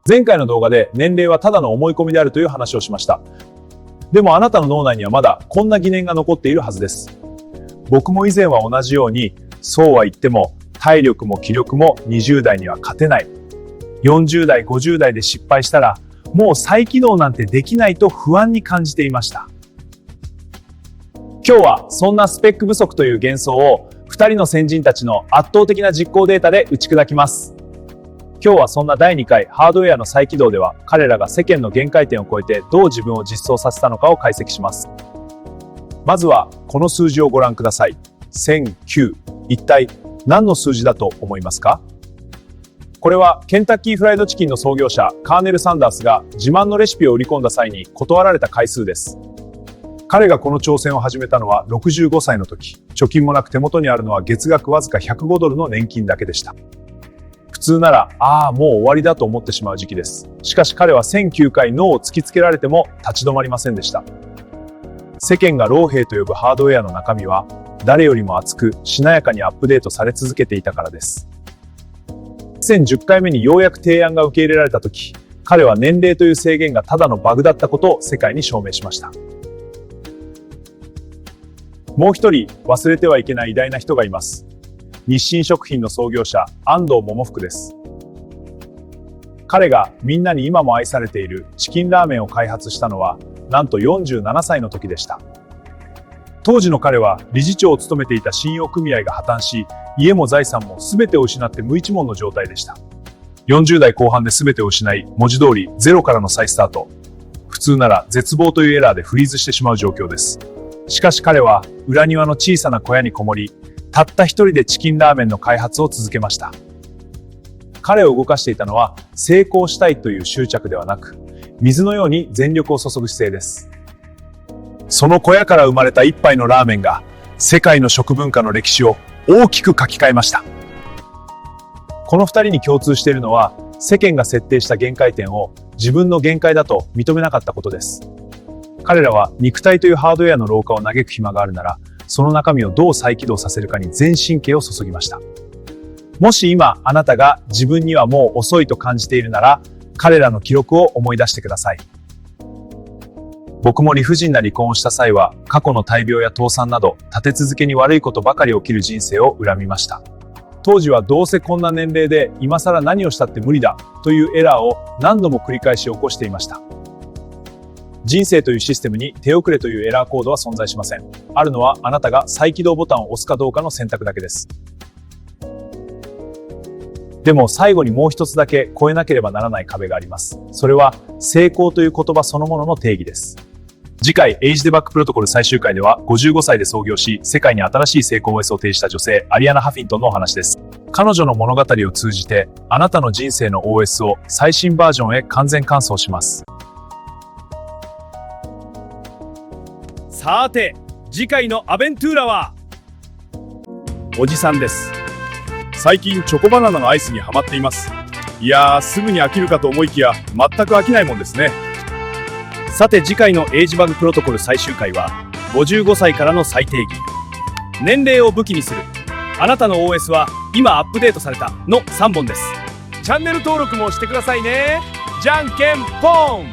前回の動画で年齢はただの思い込みであるという話をしました。でもあなたの脳内にはまだこんな疑念が残っているはずです。僕も以前は同じように、そうは言っても体力も気力も20代には勝てない。40代、50代で失敗したらもう再起動なんてできないと不安に感じていました。今日はそんなスペック不足という幻想を2人の先人たちの圧倒的な実行データで打ち砕きます。今日はそんな第2回ハードウェアの再起動では、彼らが世間の限界点を超えてどう自分を実装させたのかを解析します。まずはこの数字をご覧ください。1009。一体何の数字だと思いますか？これはケンタッキーフライドチキンの創業者カーネル・サンダースが自慢のレシピを売り込んだ際に断られた回数です。彼がこの挑戦を始めたのは65歳の時、貯金もなく手元にあるのは月額わずか105ドルの年金だけでした。普通なら、もう終わりだと思ってしまう時期です。しかし彼は1009回ノーを突きつけられても立ち止まりませんでした。世間が老兵と呼ぶハードウェアの中身は、誰よりも熱くしなやかにアップデートされ続けていたからです。1010回目にようやく提案が受け入れられた時、彼は年齢という制限がただのバグだったことを世界に証明しました。もう一人忘れてはいけない偉大な人がいます。日清食品の創業者安藤百福です。彼がみんなに今も愛されているチキンラーメンを開発したのはなんと47歳の時でした。当時の彼は理事長を務めていた信用組合が破綻し、家も財産も全てを失って無一文の状態でした。40代後半で全てを失い、文字通りゼロからの再スタート。普通なら絶望というエラーでフリーズしてしまう状況です。しかし彼は裏庭の小さな小屋にこもり、たった一人でチキンラーメンの開発を続けました。彼を動かしていたのは成功したいという執着ではなく、水のように全力を注ぐ姿勢です。その小屋から生まれた一杯のラーメンが世界の食文化の歴史を大きく書き換えました。この二人に共通しているのは、世間が設定した限界点を自分の限界だと認めなかったことです。彼らは肉体というハードウェアの老化を嘆く暇があるなら、その中身をどう再起動させるかに全神経を注ぎました。もし今あなたが自分にはもう遅いと感じているなら、彼らの記録を思い出してください。僕も理不尽な離婚をした際は、過去の大病や倒産など立て続けに悪いことばかり起きる人生を恨みました。当時はどうせこんな年齢で今更何をしたって無理だというエラーを何度も繰り返し起こしていました。人生というシステムに手遅れというエラーコードは存在しません。あるのはあなたが再起動ボタンを押すかどうかの選択だけです。でも最後にもう一つだけ越えなければならない壁があります。それは成功という言葉そのものの定義です。次回エイジデバックプロトコル最終回では、55歳で創業し世界に新しい成功 OS を提示した女性アリアナ・ハフィントンのお話です。彼女の物語を通じてあなたの人生の OS を最新バージョンへ完全換装します。さて次回のアベントゥーラはおじさんです。最近チョコバナナのアイスにハマっています。いやー、すぐに飽きるかと思いきや全く飽きないもんですね。さて次回のエイジバグプロトコル最終回は55歳からの再定義。年齢を武器にするあなたの OS は今アップデートされたの3本です。チャンネル登録もしてくださいね。じゃんけんポン